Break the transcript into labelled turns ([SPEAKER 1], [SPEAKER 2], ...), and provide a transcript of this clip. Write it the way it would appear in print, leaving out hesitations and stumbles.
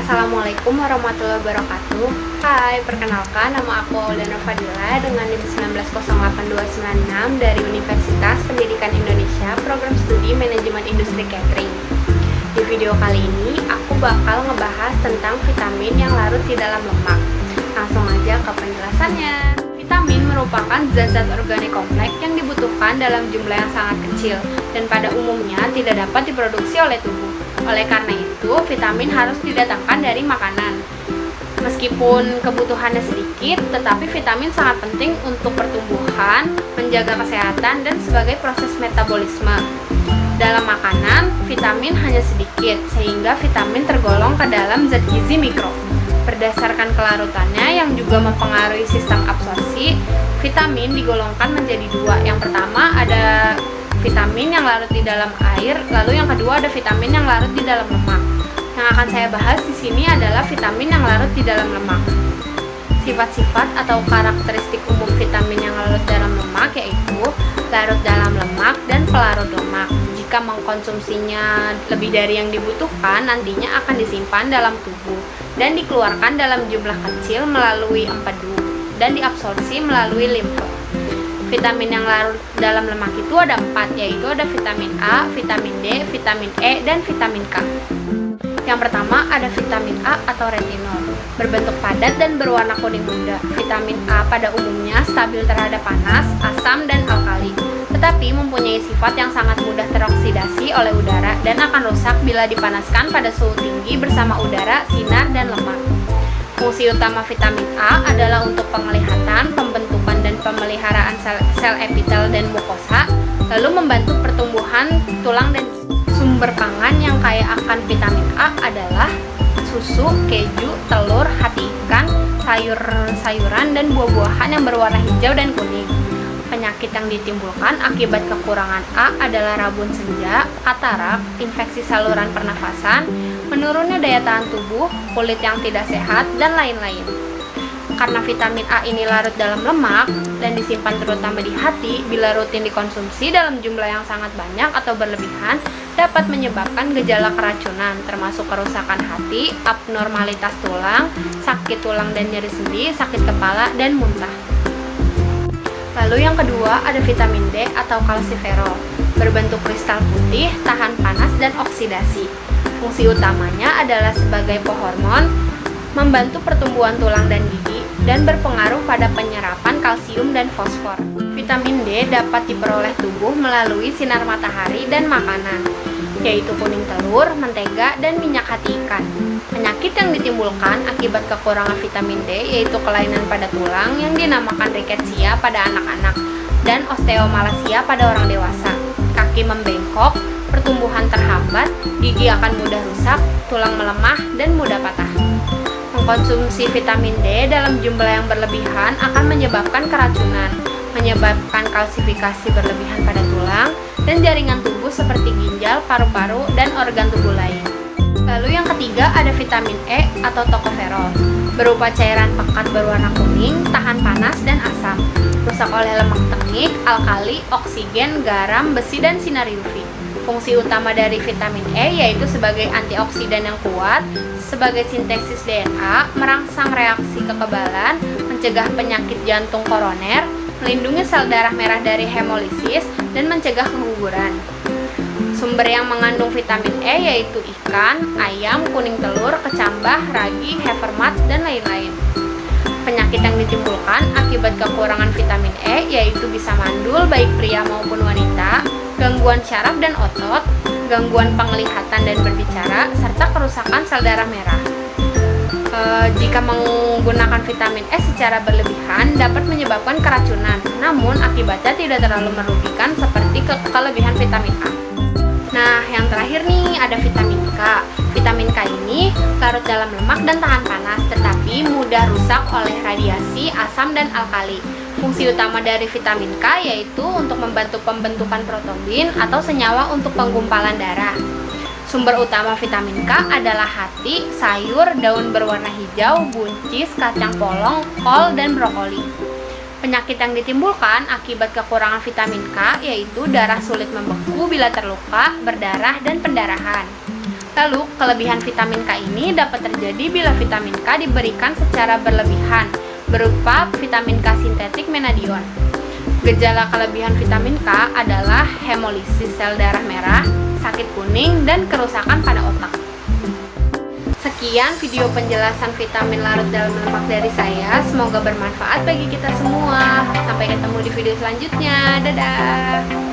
[SPEAKER 1] Assalamualaikum warahmatullahi wabarakatuh. Hai, perkenalkan nama aku Audana Fadila dengan NIM 1908296 dari Universitas Pendidikan Indonesia, Program Studi Manajemen Industri Catering. Di video kali ini, aku bakal ngebahas tentang vitamin yang larut di dalam lemak. Langsung aja ke penjelasannya. Vitamin merupakan zat-zat organik kompleks yang dibutuhkan dalam jumlah yang sangat kecil dan pada umumnya tidak dapat diproduksi oleh tubuh. Oleh karena itu, vitamin harus didatangkan dari makanan. Meskipun kebutuhannya sedikit, tetapi vitamin sangat penting untuk pertumbuhan, menjaga kesehatan, dan sebagai proses metabolisme. Dalam makanan, vitamin hanya sedikit, sehingga vitamin tergolong ke dalam zat gizi mikro. Berdasarkan kelarutannya yang juga mempengaruhi sistem absorpsi, vitamin digolongkan menjadi dua. Yang pertama ada vitamin yang larut di dalam air, lalu yang kedua ada vitamin yang larut di dalam lemak. Yang akan saya bahas di sini adalah vitamin yang larut di dalam lemak. Sifat-sifat atau karakteristik umum vitamin yang larut dalam lemak yaitu larut dalam lemak dan pelarut lemak. Jika mengkonsumsinya lebih dari yang dibutuhkan, nantinya akan disimpan dalam tubuh dan dikeluarkan dalam jumlah kecil melalui empedu dan diabsorpsi melalui limfe. Vitamin yang larut dalam lemak itu ada 4, yaitu ada vitamin A, vitamin D, vitamin E, dan vitamin K. Yang pertama ada vitamin A atau retinol, berbentuk padat dan berwarna kuning muda. Vitamin A pada umumnya stabil terhadap panas, asam, dan alkali, tetapi mempunyai sifat yang sangat mudah teroksidasi oleh udara dan akan rusak bila dipanaskan pada suhu tinggi bersama udara, sinar, dan lemak. Fungsi utama vitamin A adalah untuk penglihatan, pembentukan dan pemeliharaan sel epitel dan mukosa, lalu membantu pertumbuhan tulang dan sumber pangan yang kaya akan vitamin A adalah susu, keju, telur, hati ikan, sayur-sayuran dan buah-buahan yang berwarna hijau dan kuning. Penyakit yang ditimbulkan akibat kekurangan A adalah rabun senja, katarak, infeksi saluran pernafasan, menurunnya daya tahan tubuh, kulit yang tidak sehat, dan lain-lain. Karena vitamin A ini larut dalam lemak dan disimpan terutama di hati, bila rutin dikonsumsi dalam jumlah yang sangat banyak atau berlebihan, dapat menyebabkan gejala keracunan, termasuk kerusakan hati, abnormalitas tulang, sakit tulang dan nyeri sendi, sakit kepala, dan muntah. Lalu yang kedua ada vitamin D atau kalsiferol, berbentuk kristal putih, tahan panas dan oksidasi. Fungsi utamanya adalah sebagai pohormon, membantu pertumbuhan tulang dan gigi, dan berpengaruh pada penyerapan kalsium dan fosfor. Vitamin D dapat diperoleh tubuh melalui sinar matahari dan makanan, yaitu kuning telur, mentega, dan minyak hati ikan. Penyakit yang ditimbulkan akibat kekurangan vitamin D yaitu kelainan pada tulang yang dinamakan riketsia pada anak-anak dan osteomalacia pada orang dewasa. Kaki membengkok, pertumbuhan terhambat, gigi akan mudah rusak, tulang melemah, dan mudah patah. Mengkonsumsi vitamin D dalam jumlah yang berlebihan akan menyebabkan keracunan, menyebabkan kalsifikasi berlebihan pada tulang dan jaringan tubuh seperti ginjal, paru-paru, dan organ tubuh lain. Lalu yang ketiga ada vitamin E atau tokoferol, berupa cairan pekat berwarna kuning, tahan panas dan asam, rusak oleh lemak tengik, alkali, oksigen, garam, besi, dan sinar UV. Fungsi utama dari vitamin E yaitu sebagai antioksidan yang kuat, sebagai sintesis DNA, merangsang reaksi kekebalan, mencegah penyakit jantung koroner, melindungi sel darah merah dari hemolisis, dan mencegah keguguran. Sumber yang mengandung vitamin E yaitu ikan, ayam, kuning telur, kecambah, ragi, havermat, dan lain-lain. Penyakit yang ditimbulkan akibat kekurangan vitamin E yaitu bisa mandul baik pria maupun wanita, gangguan syaraf dan otot, gangguan penglihatan dan berbicara, serta kerusakan sel darah merah. Jika menggunakan vitamin E secara berlebihan dapat menyebabkan keracunan, namun akibatnya tidak terlalu merugikan seperti kelebihan vitamin A. Nah, yang terakhir nih ada vitamin K. Vitamin K ini larut dalam lemak dan tahan panas, tetapi mudah rusak oleh radiasi, asam, dan alkali. Fungsi utama dari vitamin K yaitu untuk membantu pembentukan protombin atau senyawa untuk penggumpalan darah. Sumber utama vitamin K adalah hati, sayur, daun berwarna hijau, buncis, kacang polong, kol, dan brokoli. Penyakit yang ditimbulkan akibat kekurangan vitamin K yaitu darah sulit membeku bila terluka, berdarah, dan pendarahan. Lalu, kelebihan vitamin K ini dapat terjadi bila vitamin K diberikan secara berlebihan, berupa vitamin K sintetik menadion. Gejala kelebihan vitamin K adalah hemolisis sel darah merah, sakit kuning, dan kerusakan pada otak. Sekian video penjelasan vitamin larut dalam lemak dari saya. Semoga bermanfaat bagi kita semua. Sampai ketemu di video selanjutnya. Dadah!